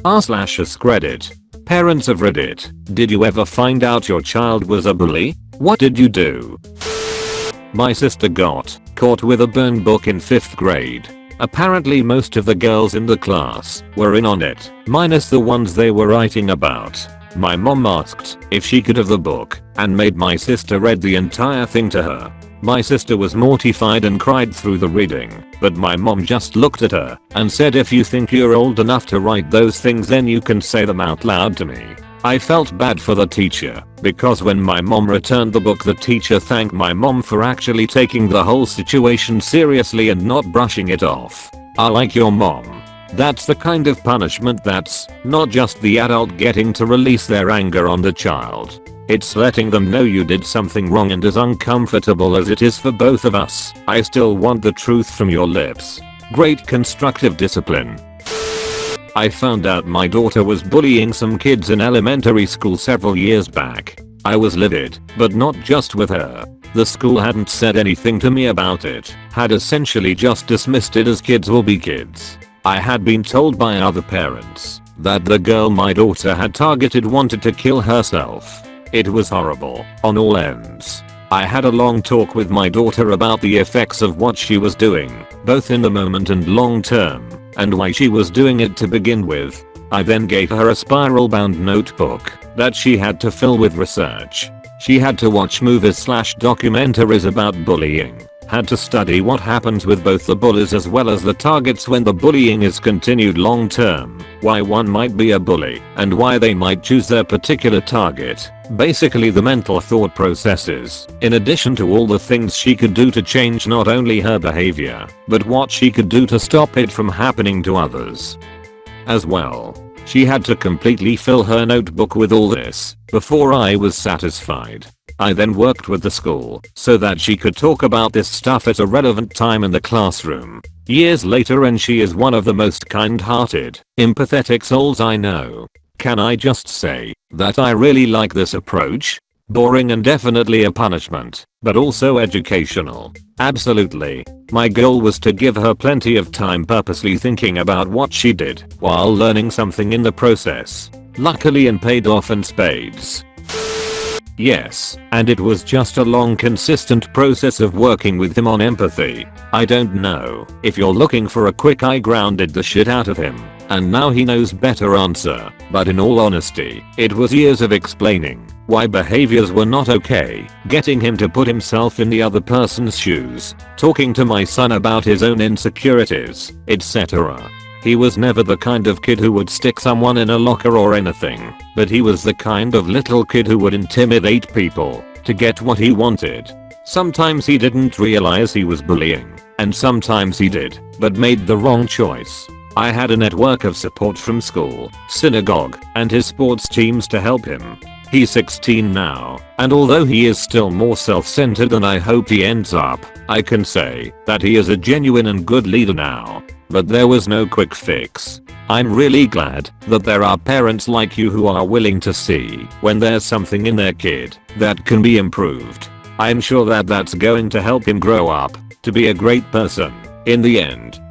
r/AskReddit. Parents of Reddit, did you ever find out your child was a bully? What did you do? My sister got caught with a burn book in 5th grade. Apparently most of the girls in the class were in on it, minus the ones they were writing about. My mom asked if she could have the book and made my sister read the entire thing to her. My sister was mortified and cried through the reading, but my mom just looked at her and said, if you think you're old enough to write those things then you can say them out loud to me. I felt bad for the teacher because when my mom returned the book the teacher thanked my mom for actually taking the whole situation seriously and not brushing it off. I like your mom. That's the kind of punishment that's not just the adult getting to release their anger on the child. It's letting them know you did something wrong, and as uncomfortable as it is for both of us, I still want the truth from your lips. Great constructive discipline. I found out my daughter was bullying some kids in elementary school several years back. I was livid, but not just with her. The school hadn't said anything to me about it, had essentially just dismissed it as kids will be kids. I had been told by other parents that the girl my daughter had targeted wanted to kill herself. It was horrible on all ends. I had a long talk with my daughter about the effects of what she was doing, both in the moment and long term, and why she was doing it to begin with. I then gave her a spiral-bound notebook that she had to fill with research. She had to watch movies/documentaries about bullying, had to study what happens with both the bullies as well as the targets when the bullying is continued long term, why one might be a bully, and why they might choose their particular target. Basically the mental thought processes, in addition to all the things she could do to change not only her behavior, but what she could do to stop it from happening to others as well. She had to completely fill her notebook with all this before I was satisfied. I then worked with the school so that she could talk about this stuff at a relevant time in the classroom. Years later, and she is one of the most kind-hearted, empathetic souls I know. Can I just say that I really like this approach? Boring and definitely a punishment, but also educational. Absolutely. My goal was to give her plenty of time purposely thinking about what she did while learning something in the process. Luckily it paid off in spades. Yes, and it was just a long consistent process of working with him on empathy. I don't know if you're looking for a quick I grounded the shit out of him and now he knows better answer, but in all honesty, it was years of explaining why behaviors were not okay, getting him to put himself in the other person's shoes, talking to my son about his own insecurities, etc. He was never the kind of kid who would stick someone in a locker or anything, but he was the kind of little kid who would intimidate people to get what he wanted. Sometimes he didn't realize he was bullying, and sometimes he did, but made the wrong choice. I had a network of support from school, synagogue, and his sports teams to help him. He's 16 now, and although he is still more self-centered than I hope he ends up, I can say that he is a genuine and good leader now. But there was no quick fix. I'm really glad that there are parents like you who are willing to see when there's something in their kid that can be improved. I'm sure that that's going to help him grow up to be a great person in the end.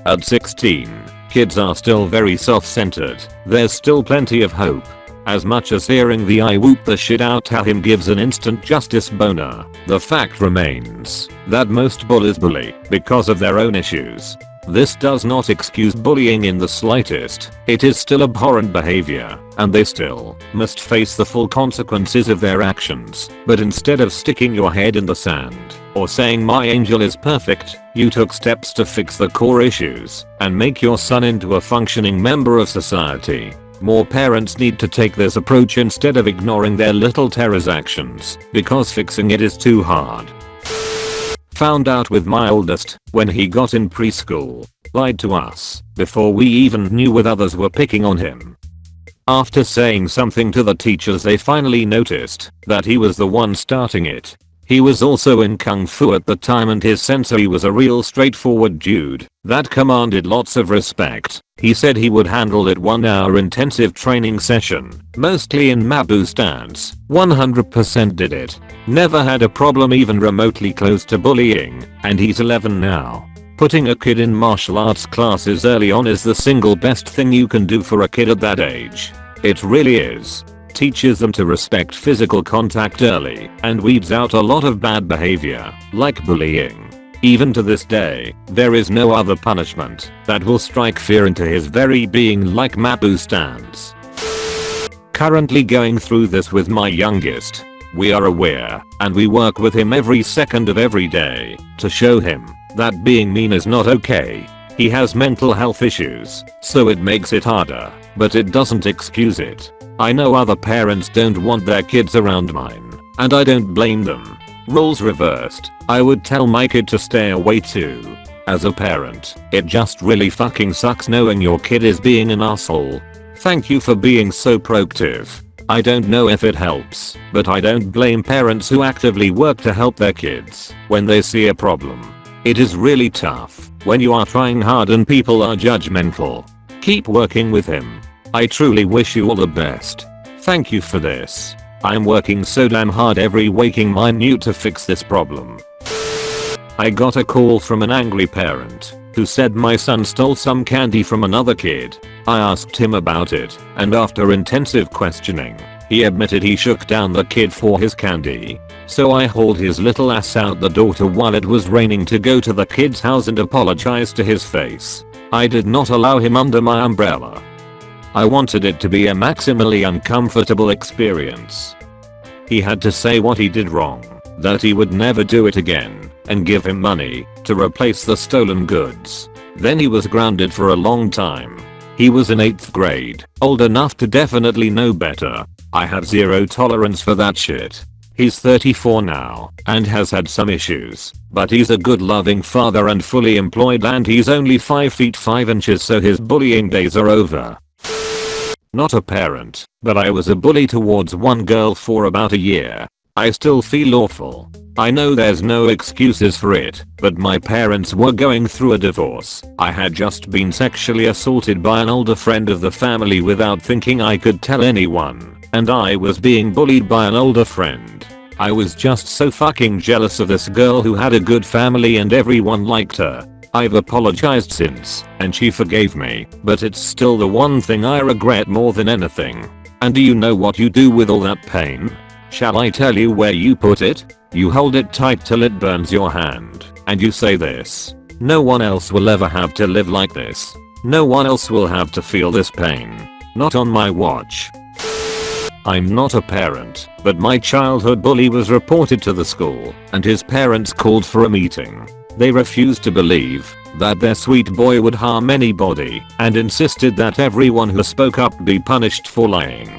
At 16, kids are still very self-centered. There's still plenty of hope. As much as hearing the I whoop the shit out at him gives an instant justice boner, the fact remains that most bullies bully because of their own issues. This does not excuse bullying in the slightest. It is still abhorrent behavior, and they still must face the full consequences of their actions. But instead of sticking your head in the sand or saying my angel is perfect, you took steps to fix the core issues and make your son into a functioning member of society. More parents need to take this approach instead of ignoring their little terror's actions, because fixing it is too hard. Found out with my oldest when he got in preschool. Lied to us before we even knew what others were picking on him. After saying something to the teachers, they finally noticed that he was the one starting it. He was also in Kung Fu at the time, and his sensei was a real straightforward dude that commanded lots of respect. He said he would handle it 1 hour intensive training session, mostly in Mabu stance. 100% did it. Never had a problem even remotely close to bullying, and he's 11 now. Putting a kid in martial arts classes early on is the single best thing you can do for a kid at that age. It really is. Teaches them to respect physical contact early and weeds out a lot of bad behavior, like bullying. Even to this day, there is no other punishment that will strike fear into his very being like Mabu stands. Currently going through this with my youngest. We are aware, and we work with him every second of every day to show him that being mean is not okay. He has mental health issues, so it makes it harder, but it doesn't excuse it. I know other parents don't want their kids around mine, and I don't blame them. Roles reversed, I would tell my kid to stay away too. As a parent, it just really fucking sucks knowing your kid is being an asshole. Thank you for being so proactive. I don't know if it helps, but I don't blame parents who actively work to help their kids when they see a problem. It is really tough when you are trying hard and people are judgmental. Keep working with him. I truly wish you all the best. Thank you for this. I'm working so damn hard every waking minute to fix this problem. I got a call from an angry parent who said my son stole some candy from another kid. I asked him about it, and after intensive questioning, he admitted he shook down the kid for his candy. So I hauled his little ass out the door while it was raining to go to the kid's house and apologize to his face. I did not allow him under my umbrella. I wanted it to be a maximally uncomfortable experience. He had to say what he did wrong, that he would never do it again, and give him money to replace the stolen goods. Then he was grounded for a long time. He was in 8th grade, old enough to definitely know better. I have zero tolerance for that shit. He's 34 now and has had some issues, but he's a good loving father and fully employed, and he's only 5 feet 5 inches, so his bullying days are over. Not a parent, but I was a bully towards one girl for about a year. I still feel awful. I know there's no excuses for it, but my parents were going through a divorce. I had just been sexually assaulted by an older friend of the family without thinking I could tell anyone, and I was being bullied by an older friend. I was just so fucking jealous of this girl who had a good family and everyone liked her. I've apologized since, and she forgave me, but it's still the one thing I regret more than anything. And do you know what you do with all that pain? Shall I tell you where you put it? You hold it tight till it burns your hand, and you say this: no one else will ever have to live like this. No one else will have to feel this pain. Not on my watch. I'm not a parent, but my childhood bully was reported to the school, and his parents called for a meeting. They refused to believe that their sweet boy would harm anybody, and insisted that everyone who spoke up be punished for lying.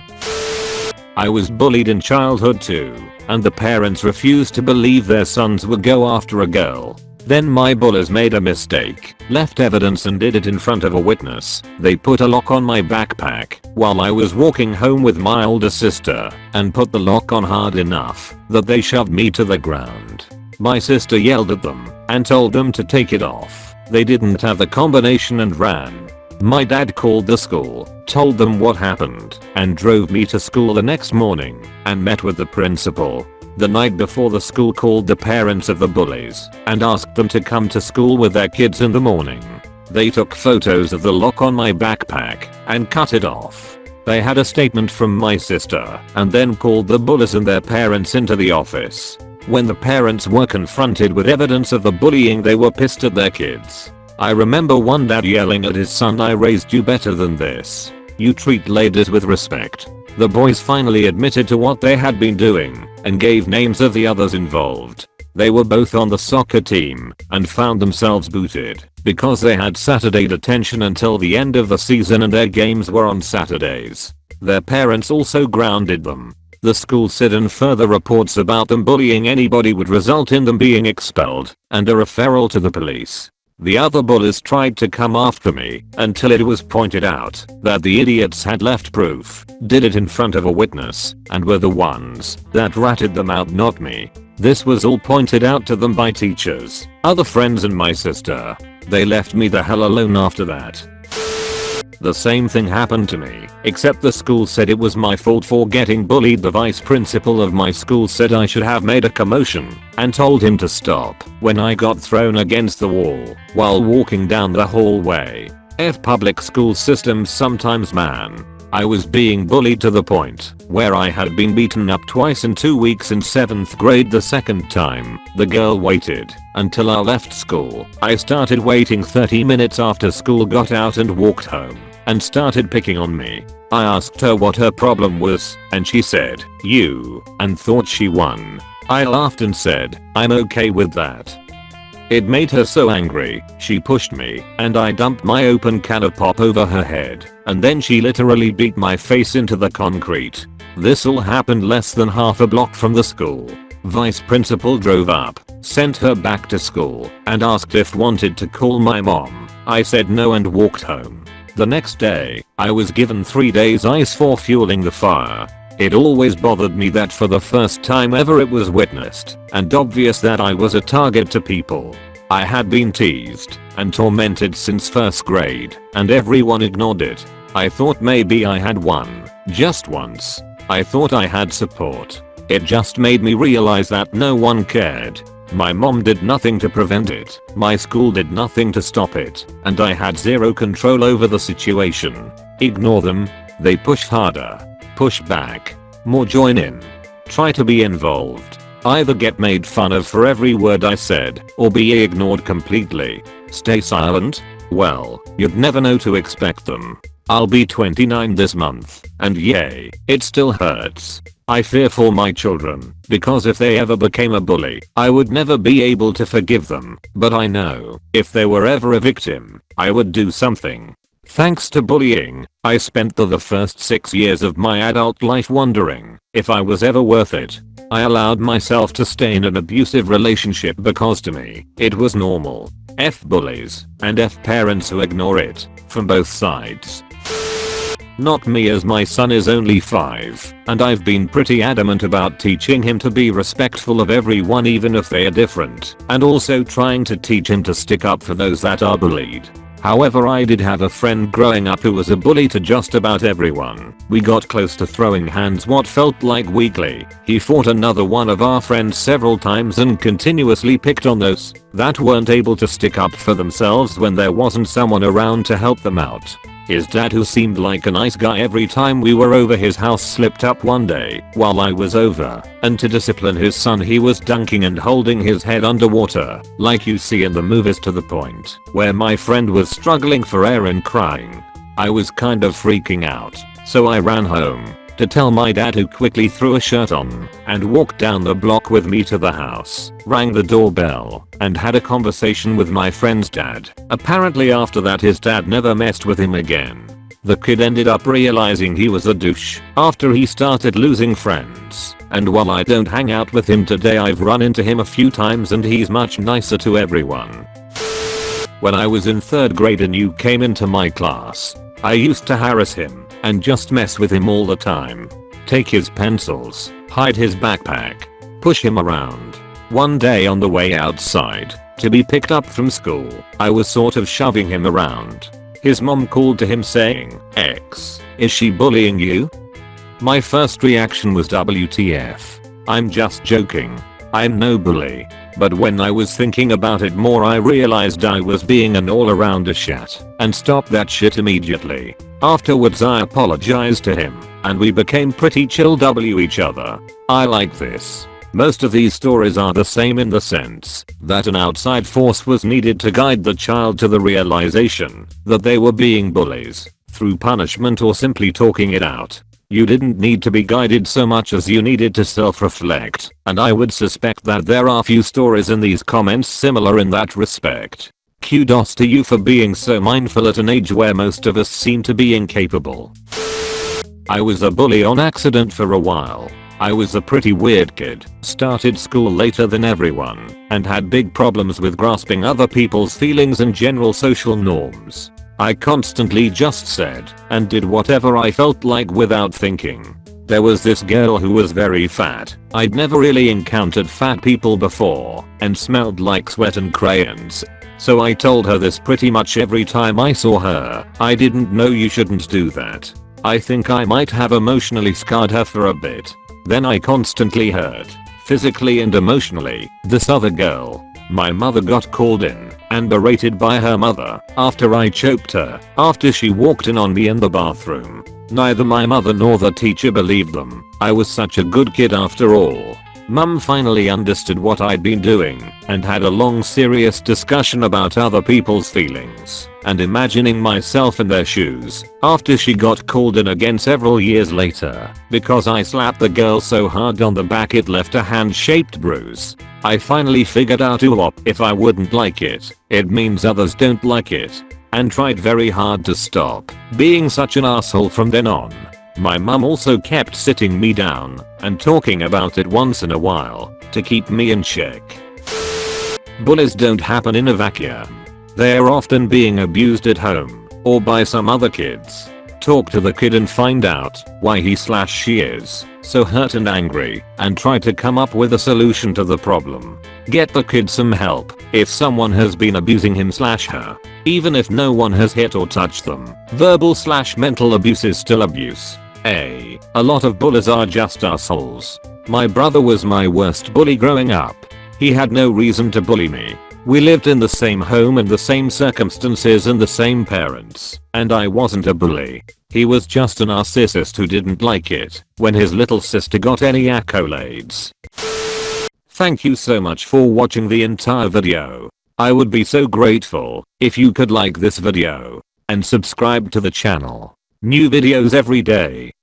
I was bullied in childhood too, and the parents refused to believe their sons would go after a girl. Then my bullies made a mistake, left evidence and did it in front of a witness. They put a lock on my backpack while I was walking home with my older sister, and put the lock on hard enough that they shoved me to the ground. My sister yelled at them and told them to take it off. They didn't have the combination and ran. My dad called the school, told them what happened, and drove me to school the next morning and met with the principal. The night before, the school called the parents of the bullies and asked them to come to school with their kids in the morning. They took photos of the lock on my backpack and cut it off. They had a statement from my sister and then called the bullies and their parents into the office. When the parents were confronted with evidence of the bullying, they were pissed at their kids. I remember one dad yelling at his son, "I raised you better than this. You treat ladies with respect." The boys finally admitted to what they had been doing and gave names of the others involved. They were both on the soccer team and found themselves booted because they had Saturday detention until the end of the season and their games were on Saturdays. Their parents also grounded them. The school said in further reports about them bullying anybody would result in them being expelled and a referral to the police. The other bullies tried to come after me until it was pointed out that the idiots had left proof, did it in front of a witness, and were the ones that ratted them out, not me. This was all pointed out to them by teachers, other friends and my sister. They left me the hell alone after that. The same thing happened to me, except the school said it was my fault for getting bullied. The vice principal of my school said I should have made a commotion and told him to stop when I got thrown against the wall while walking down the hallway. Public school systems sometimes, man. I was being bullied to the point where I had been beaten up twice in 2 weeks in 7th grade. The second time, the girl waited until I left school. I started waiting 30 minutes after school got out and walked home and started picking on me. I asked her what her problem was and she said, "You," and thought she won. I laughed and said, "I'm okay with that." It made her so angry, she pushed me, and I dumped my open can of pop over her head, and then she literally beat my face into the concrete. This all happened less than half a block from the school. Vice principal drove up, sent her back to school, and asked if wanted to call my mom. I said no and walked home. The next day, I was given 3 days ice for fueling the fire. It always bothered me that for the first time ever it was witnessed and obvious that I was a target to people. I had been teased and tormented since 1st grade and everyone ignored it. I thought maybe I had won, just once. I thought I had support. It just made me realize that no one cared. My mom did nothing to prevent it, my school did nothing to stop it, and I had zero control over the situation. Ignore them. They push harder. Push back. More join in. Try to be involved. Either get made fun of for every word I said, or be ignored completely. Stay silent? Well, you'd never know to expect them. I'll be 29 this month, and yay, it still hurts. I fear for my children, because if they ever became a bully, I would never be able to forgive them, but I know, if they were ever a victim, I would do something. Thanks to bullying, I spent the first 6 years of my adult life wondering if I was ever worth it. I allowed myself to stay in an abusive relationship because to me, it was normal. Bullies, and parents who ignore it, from both sides. Not me, as my son is only 5, and I've been pretty adamant about teaching him to be respectful of everyone even if they are different, and also trying to teach him to stick up for those that are bullied. However, I did have a friend growing up who was a bully to just about everyone. We got close to throwing hands what felt like weekly. He fought another one of our friends several times and continuously picked on those that weren't able to stick up for themselves when there wasn't someone around to help them out. His dad, who seemed like a nice guy every time we were over his house, slipped up one day while I was over, and to discipline his son he was dunking and holding his head underwater like you see in the movies, to the point where my friend was struggling for air and crying. I was kind of freaking out, so I ran home to tell my dad, who quickly threw a shirt on and walked down the block with me to the house, rang the doorbell, and had a conversation with my friend's dad. Apparently after that his dad never messed with him again. The kid ended up realizing he was a douche after he started losing friends, and while I don't hang out with him today, I've run into him a few times and he's much nicer to everyone. When I was in 3rd grade and you came into my class, I used to harass him and just mess with him all the time. Take his pencils, hide his backpack, push him around. One day on the way outside to be picked up from school, I was sort of shoving him around. His mom called to him saying, "X, is she bullying you?" My first reaction was WTF. I'm just joking. I'm no bully. But when I was thinking about it more, I realized I was being an all-arounder shat and stopped that shit immediately. Afterwards I apologized to him and we became pretty chill each other. I like this. Most of these stories are the same in the sense that an outside force was needed to guide the child to the realization that they were being bullies, through punishment or simply talking it out. You didn't need to be guided so much as you needed to self-reflect, and I would suspect that there are few stories in these comments similar in that respect. Kudos to you for being so mindful at an age where most of us seem to be incapable. I was a bully on accident for a while. I was a pretty weird kid, started school later than everyone, and had big problems with grasping other people's feelings and general social norms. I constantly just said and did whatever I felt like without thinking. There was this girl who was very fat. I'd never really encountered fat people before, and smelled like sweat and crayons. So I told her this pretty much every time I saw her. I didn't know you shouldn't do that. I think I might have emotionally scarred her for a bit. Then I constantly hurt, physically and emotionally, this other girl. My mother got called in and berated by her mother after I choked her after she walked in on me in the bathroom. Neither my mother nor the teacher believed them. I was such a good kid after all. Mum finally understood what I'd been doing and had a long serious discussion about other people's feelings and imagining myself in their shoes after she got called in again several years later because I slapped the girl so hard on the back it left a hand-shaped bruise. I finally figured out if I wouldn't like it, it means others don't like it, and tried very hard to stop being such an asshole from then on. My mum also kept sitting me down and talking about it once in a while to keep me in check. Bullies don't happen in a vacuum. They are often being abused at home or by some other kids. Talk to the kid and find out why he/she is so hurt and angry and try to come up with a solution to the problem. Get the kid some help if someone has been abusing him/her. Even if no one has hit or touched them, verbal/mental abuse is still abuse. A lot of bullies are just assholes. My brother was my worst bully growing up. He had no reason to bully me. We lived in the same home and the same circumstances and the same parents, and I wasn't a bully. He was just a narcissist who didn't like it when his little sister got any accolades. Thank you so much for watching the entire video. I would be so grateful if you could like this video and subscribe to the channel. New videos every day.